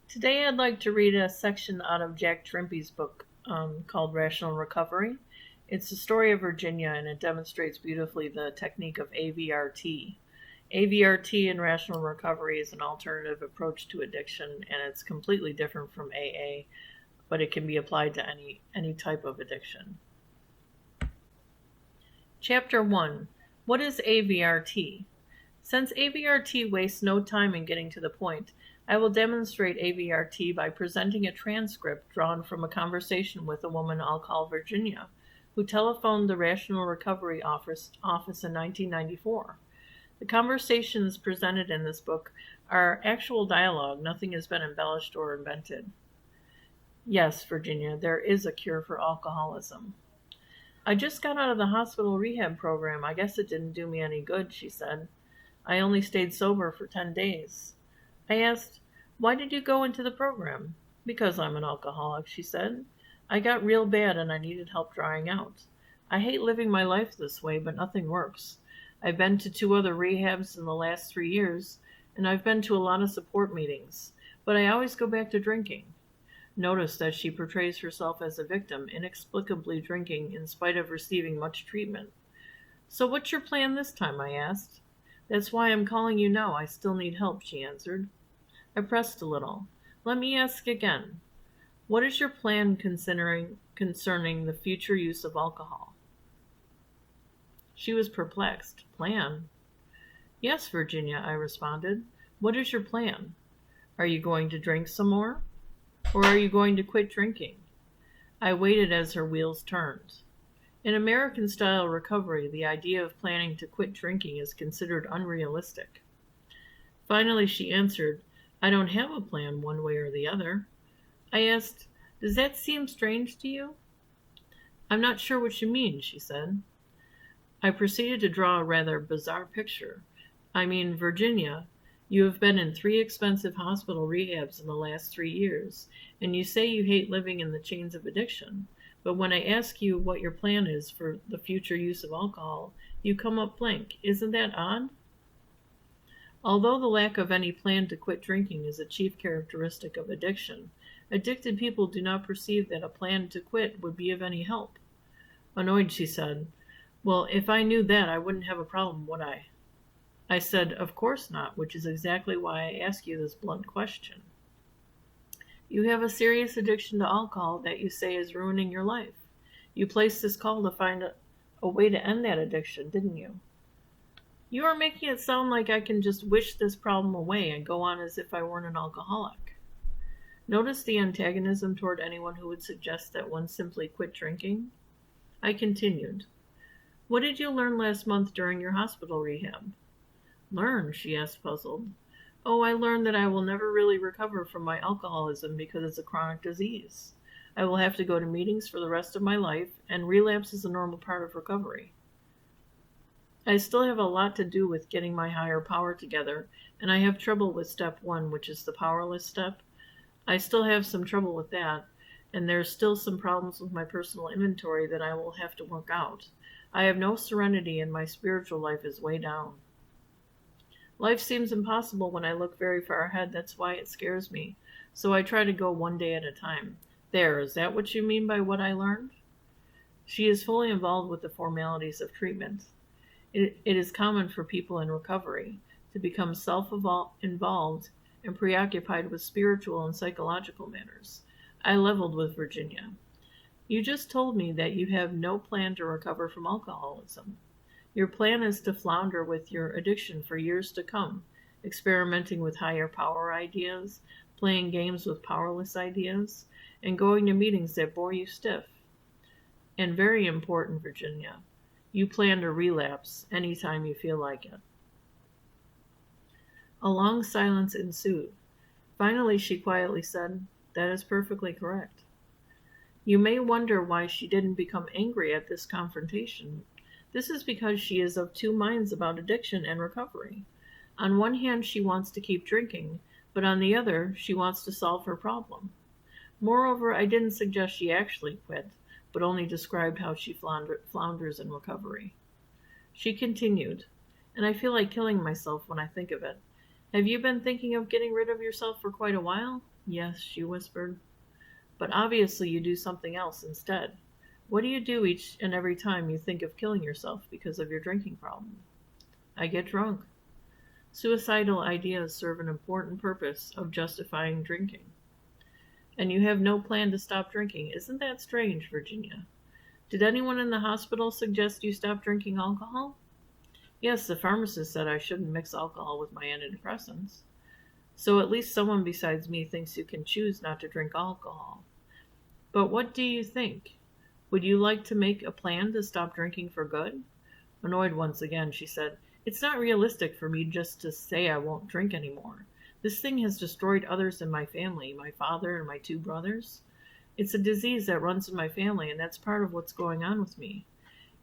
Today I'd like to read a section out of Jack Trimpey's book called Rational Recovery. It's the story of Virginia and it demonstrates beautifully the technique of AVRT. AVRT in Rational Recovery is an alternative approach to addiction and it's completely different from AA, but it can be applied to any type of addiction. Chapter 1. What is AVRT? Since AVRT wastes no time in getting to the point, I will demonstrate AVRT by presenting a transcript drawn from a conversation with a woman I'll call Virginia, who telephoned the Rational Recovery Office in 1994. The conversations presented in this book are actual dialogue. Nothing has been embellished or invented. Yes, Virginia, there is a cure for alcoholism. I just got out of the hospital rehab program. I guess it didn't do me any good, she said. I only stayed sober for 10 days. I asked, why did you go into the program? Because I'm an alcoholic, she said. I got real bad and I needed help drying out. I hate living my life this way, but nothing works. I've been to 2 other rehabs in the last 3 years, and I've been to a lot of support meetings, but I always go back to drinking. Notice that she portrays herself as a victim, inexplicably drinking in spite of receiving much treatment. So what's your plan this time? I asked. That's why I'm calling you now. I still need help, she answered. I pressed a little. Let me ask again. What is your plan concerning the future use of alcohol? She was perplexed. Plan? Yes, Virginia, I responded. What is your plan? Are you going to drink some more? Or are you going to quit drinking? I waited as her wheels turned. In American-style recovery, the idea of planning to quit drinking is considered unrealistic. Finally, she answered, I don't have a plan one way or the other. I asked, does that seem strange to you? I'm not sure what you mean, she said. I proceeded to draw a rather bizarre picture. I mean, Virginia, you have been in 3 expensive hospital rehabs in the last 3 years, and you say you hate living in the chains of addiction. But when I ask you what your plan is for the future use of alcohol, you come up blank. Isn't that odd? Although the lack of any plan to quit drinking is a chief characteristic of addiction, addicted people do not perceive that a plan to quit would be of any help. Annoyed, she said, well, if I knew that, I wouldn't have a problem, would I? I said, of course not, which is exactly why I ask you this blunt question. You have a serious addiction to alcohol that you say is ruining your life. You placed this call to find a way to end that addiction, didn't you? You are making it sound like I can just wish this problem away and go on as if I weren't an alcoholic. Notice the antagonism toward anyone who would suggest that one simply quit drinking? I continued. What did you learn last month during your hospital rehab? Learn? She asked, puzzled. Oh, I learned that I will never really recover from my alcoholism because it's a chronic disease. I will have to go to meetings for the rest of my life, and relapse is a normal part of recovery. I still have a lot to do with getting my higher power together, and I have trouble with step 1, which is the powerless step. I still have some trouble with that, and there's still some problems with my personal inventory that I will have to work out. I have no serenity, and my spiritual life is way down. Life seems impossible when I look very far ahead. That's why it scares me. So I try to go one day at a time. There, is that what you mean by what I learned? She is fully involved with the formalities of treatment. It is common for people in recovery to become self-involved and preoccupied with spiritual and psychological matters. I leveled with Virginia. You just told me that you have no plan to recover from alcoholism. Your plan is to flounder with your addiction for years to come, experimenting with higher power ideas, playing games with powerless ideas, and going to meetings that bore you stiff. And very important, Virginia, you plan to relapse anytime you feel like it. A long silence ensued. Finally, she quietly said, that is perfectly correct. You may wonder why she didn't become angry at this confrontation. This is because she is of 2 minds about addiction and recovery. On one hand, she wants to keep drinking, but on the other, she wants to solve her problem. Moreover, I didn't suggest she actually quit, but only described how she flounders in recovery. She continued, and I feel like killing myself when I think of it. Have you been thinking of getting rid of yourself for quite a while? Yes, she whispered. But obviously you do something else instead. What do you do each and every time you think of killing yourself because of your drinking problem? I get drunk. Suicidal ideas serve an important purpose of justifying drinking. And you have no plan to stop drinking. Isn't that strange, Virginia? Did anyone in the hospital suggest you stop drinking alcohol? Yes, the pharmacist said I shouldn't mix alcohol with my antidepressants. So at least someone besides me thinks you can choose not to drink alcohol. But what do you think? Would you like to make a plan to stop drinking for good? Annoyed once again, she said, It's not realistic for me just to say I won't drink anymore. This thing has destroyed others in my family, my father and my 2 brothers. It's a disease that runs in my family, and that's part of what's going on with me.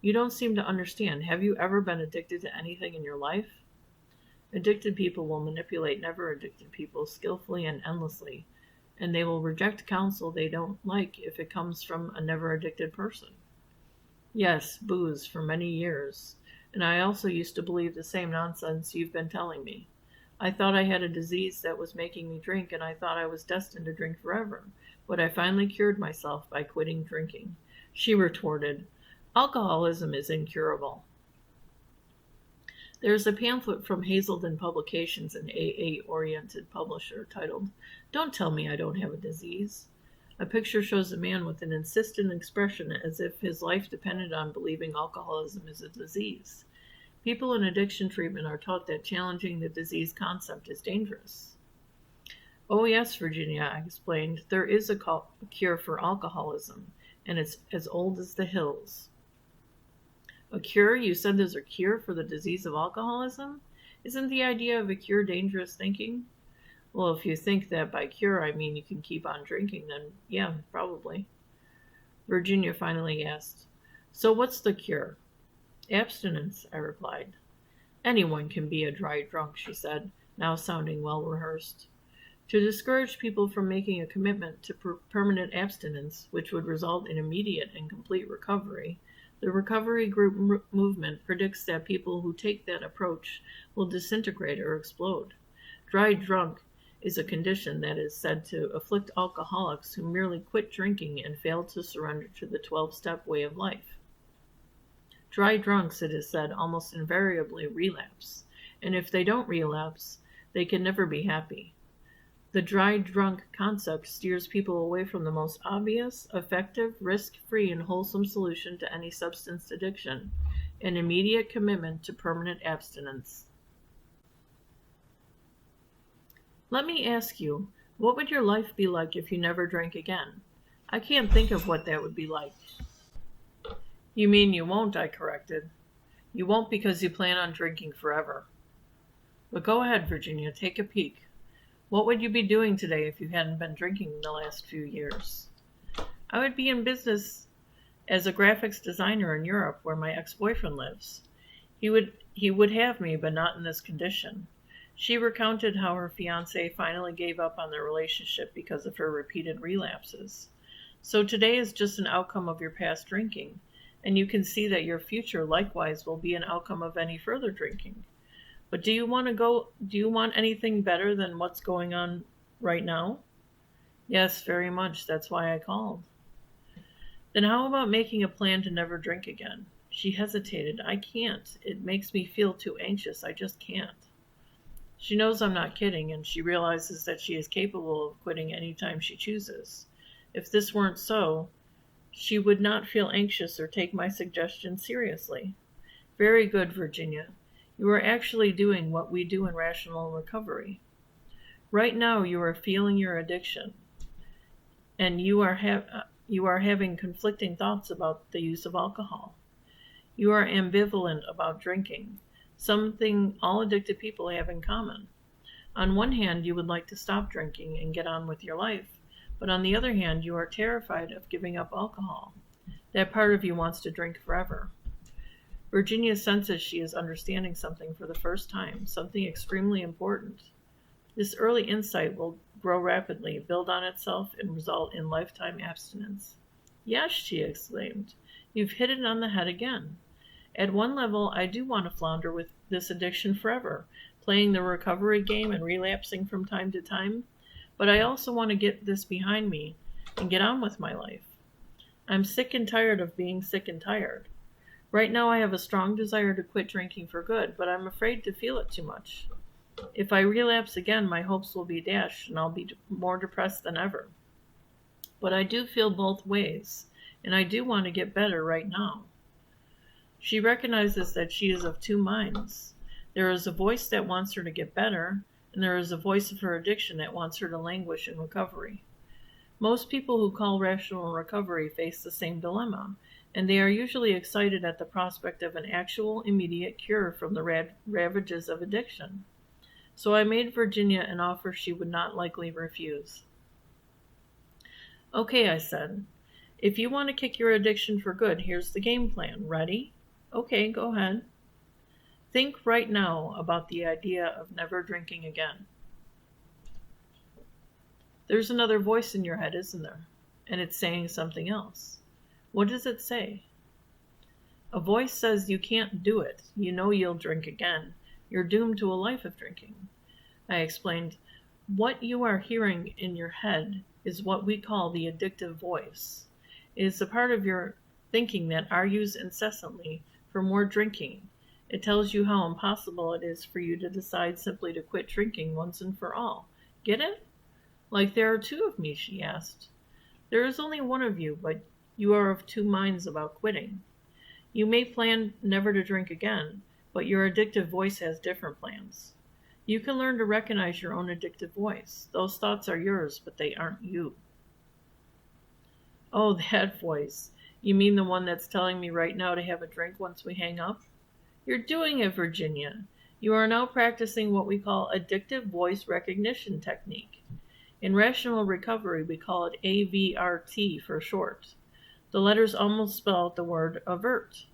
You don't seem to understand. Have you ever been addicted to anything in your life? Addicted people will manipulate never addicted people skillfully and endlessly, and they will reject counsel they don't like if it comes from a never addicted person. Yes, booze for many years, and I also used to believe the same nonsense you've been telling me. I thought I had a disease that was making me drink, and I thought I was destined to drink forever, but I finally cured myself by quitting drinking. She retorted, Alcoholism is incurable. There is a pamphlet from Hazelden Publications, an AA-oriented publisher, titled, Don't Tell Me I Don't Have a Disease. A picture shows a man with an insistent expression as if his life depended on believing alcoholism is a disease. People in addiction treatment are taught that challenging the disease concept is dangerous. Oh yes, Virginia, I explained, there is a cure for alcoholism, and it's as old as the hills. A cure? You said there's a cure for the disease of alcoholism? Isn't the idea of a cure dangerous thinking? Well, if you think that by cure I mean you can keep on drinking, then yeah, probably. Virginia finally asked, So what's the cure? Abstinence, I replied. Anyone can be a dry drunk, she said, now sounding well rehearsed. To discourage people from making a commitment to permanent abstinence, which would result in immediate and complete recovery, the recovery group movement predicts that people who take that approach will disintegrate or explode. Dry drunk is a condition that is said to afflict alcoholics who merely quit drinking and fail to surrender to the 12-step way of life. Dry drunks, it is said, almost invariably relapse, and if they don't relapse, they can never be happy. The dry drunk concept steers people away from the most obvious, effective, risk-free, and wholesome solution to any substance addiction, an immediate commitment to permanent abstinence. Let me ask you, what would your life be like if you never drank again? I can't think of what that would be like. You mean you won't, I corrected. You won't because you plan on drinking forever. But go ahead, Virginia, take a peek. What would you be doing today if you hadn't been drinking the last few years? I would be in business as a graphics designer in Europe, where my ex-boyfriend lives. He would have me, but not in this condition. She recounted how her fiancé finally gave up on their relationship because of her repeated relapses. So today is just an outcome of your past drinking, and you can see that your future likewise will be an outcome of any further drinking. But do you want anything better than what's going on right now? Yes, very much. That's why I called. Then how about making a plan to never drink again? She hesitated. I can't. It makes me feel too anxious. I just can't. She knows I'm not kidding, and she realizes that she is capable of quitting any time she chooses. If this weren't so, she would not feel anxious or take my suggestion seriously. Very good, Virginia. You are actually doing what we do in rational recovery. Right now you are feeling your addiction, and you are having conflicting thoughts about the use of alcohol. You are ambivalent about drinking, something all addicted people have in common. On one hand, you would like to stop drinking and get on with your life, but on the other hand, you are terrified of giving up alcohol. That part of you wants to drink forever. Virginia senses she is understanding something for the first time, something extremely important. This early insight will grow rapidly, build on itself, and result in lifetime abstinence. Yes, she exclaimed, you've hit it on the head again. At one level, I do want to flounder with this addiction forever, playing the recovery game and relapsing from time to time, but I also want to get this behind me and get on with my life. I'm sick and tired of being sick and tired. Right now I have a strong desire to quit drinking for good, but I'm afraid to feel it too much. If I relapse again, my hopes will be dashed and I'll be more depressed than ever. But I do feel both ways, and I do want to get better right now. She recognizes that she is of two minds. There is a voice that wants her to get better, and there is a voice of her addiction that wants her to languish in recovery. Most people who call rational recovery face the same dilemma, and they are usually excited at the prospect of an actual, immediate cure from the ravages of addiction. So I made Virginia an offer she would not likely refuse. Okay, I said. If you want to kick your addiction for good, here's the game plan. Ready? Okay, go ahead. Think right now about the idea of never drinking again. There's another voice in your head, isn't there? And it's saying something else. What does it say? A voice says you can't do it. You know you'll drink again. You're doomed to a life of drinking. I explained, what you are hearing in your head is what we call the addictive voice. It is a part of your thinking that argues incessantly for more drinking. It tells you how impossible it is for you to decide simply to quit drinking once and for all. Get it? Like there are two of me, she asked. There is only one of you, but you are of two minds about quitting. You may plan never to drink again, but your addictive voice has different plans. You can learn to recognize your own addictive voice. Those thoughts are yours, but they aren't you. Oh, that voice. You mean the one that's telling me right now to have a drink once we hang up? You're doing it, Virginia. You are now practicing what we call addictive voice recognition technique. In rational recovery, we call it AVRT for short. The letters almost spell out the word avert.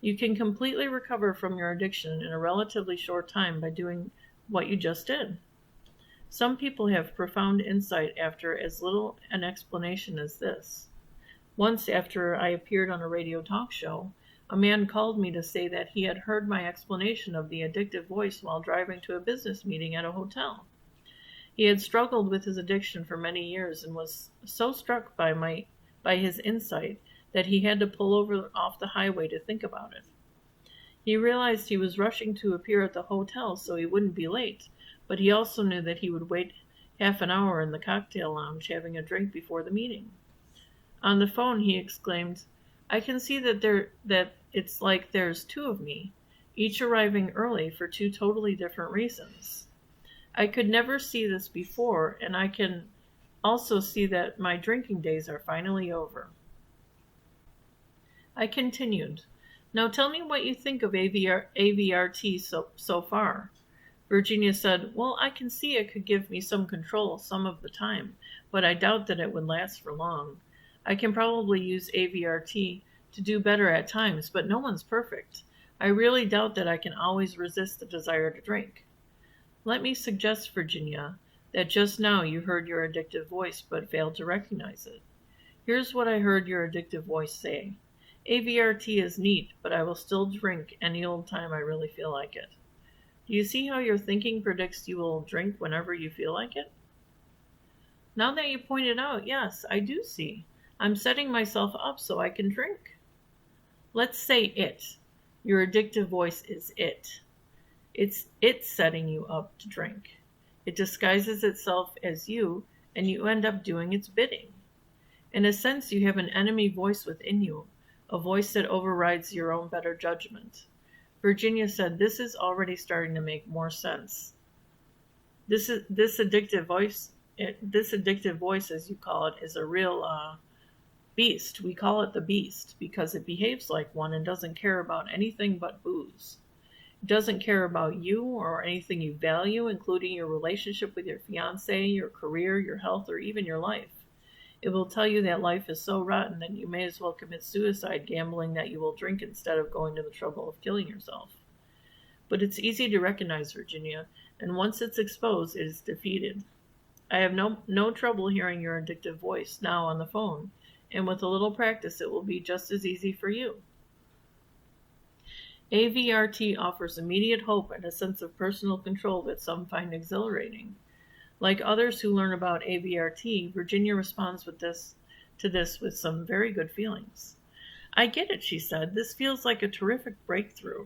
You can completely recover from your addiction in a relatively short time by doing what you just did. Some people have profound insight after as little an explanation as this. Once, after I appeared on a radio talk show, a man called me to say that he had heard my explanation of the addictive voice while driving to a business meeting at a hotel. He had struggled with his addiction for many years and was so struck by his insight that he had to pull over off the highway to think about it. He realized he was rushing to appear at the hotel so he wouldn't be late, but he also knew that he would wait half an hour in the cocktail lounge having a drink before the meeting. On the phone, he exclaimed, I can see that it's like there's two of me, each arriving early for two totally different reasons. I could never see this before, and I can also see that my drinking days are finally over. I continued, Now tell me what you think of AVRT so far. Virginia said, Well, I can see it could give me some control some of the time, but I doubt that it would last for long. I can probably use AVRT to do better at times, but no one's perfect. I really doubt that I can always resist the desire to drink. Let me suggest, Virginia, that just now you heard your addictive voice but failed to recognize it. Here's what I heard your addictive voice say. AVRT is neat, but I will still drink any old time I really feel like it. Do you see how your thinking predicts you will drink whenever you feel like it? Now that you point it out, yes, I do see. I'm setting myself up so I can drink. Let's say it. Your addictive voice is it. It's setting you up to drink. It disguises itself as you, and you end up doing its bidding. In a sense, you have an enemy voice within you, a voice that overrides your own better judgment. Virginia said, This is already starting to make more sense. This addictive voice, as you call it, is a real beast. We call it the beast because it behaves like one and doesn't care about anything but booze. It doesn't care about you or anything you value, including your relationship with your fiance, your career, your health, or even your life. It will tell you that life is so rotten that you may as well commit suicide gambling that you will drink instead of going to the trouble of killing yourself. But it's easy to recognize, Virginia, and once it's exposed, it is defeated. I have no trouble hearing your addictive voice now on the phone, and with a little practice it will be just as easy for you. AVRT offers immediate hope and a sense of personal control that some find exhilarating. Like others who learn about AVRT, Virginia responds to this with some very good feelings. I get it, she said. This feels like a terrific breakthrough.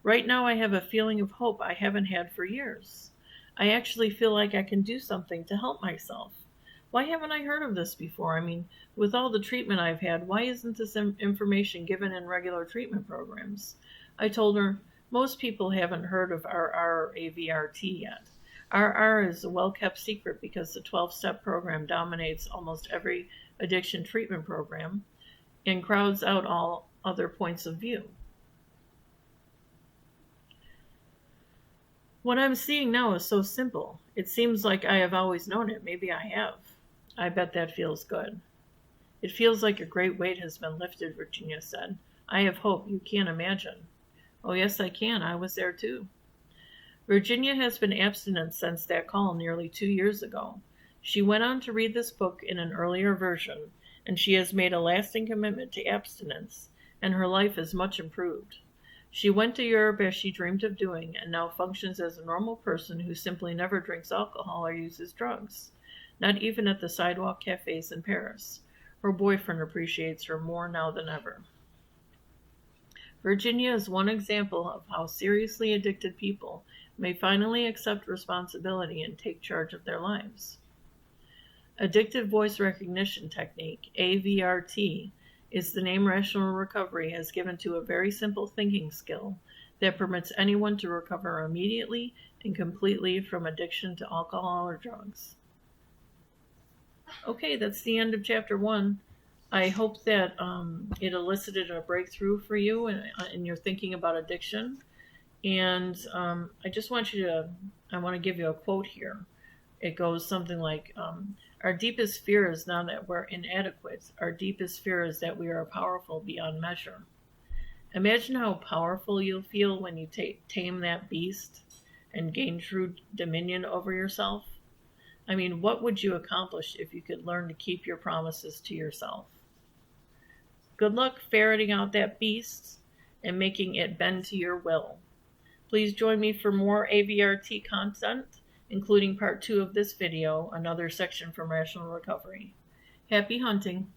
Right now I have a feeling of hope I haven't had for years. I actually feel like I can do something to help myself. Why haven't I heard of this before? I mean, with all the treatment I've had, why isn't this information given in regular treatment programs? I told her, most people haven't heard of RR-AVRT yet. RR is a well-kept secret because the 12-step program dominates almost every addiction treatment program and crowds out all other points of view. What I'm seeing now is so simple. It seems like I have always known it. Maybe I have. I bet that feels good. It feels like a great weight has been lifted, Virginia said. I have hope. You can't imagine. Oh, yes, I can. I was there too. Virginia has been abstinent since that call nearly 2 years ago. She went on to read this book in an earlier version, and she has made a lasting commitment to abstinence, and her life is much improved. She went to Europe as she dreamed of doing, and now functions as a normal person who simply never drinks alcohol or uses drugs, not even at the sidewalk cafes in Paris. Her boyfriend appreciates her more now than ever. Virginia is one example of how seriously addicted people may finally accept responsibility and take charge of their lives. Addictive voice recognition technique, AVRT, is the name Rational Recovery has given to a very simple thinking skill that permits anyone to recover immediately and completely from addiction to alcohol or drugs. Okay, that's the end of chapter 1. I hope that it elicited a breakthrough for you in your thinking about addiction. And I just want I want to give you a quote here. It goes something like, our deepest fear is not that we're inadequate. Our deepest fear is that we are powerful beyond measure. Imagine how powerful you'll feel when you tame that beast and gain true dominion over yourself. I mean, what would you accomplish if you could learn to keep your promises to yourself? Good luck ferreting out that beast and making it bend to your will. Please join me for more AVRT content, including part 2 of this video, another section from Rational Recovery. Happy hunting!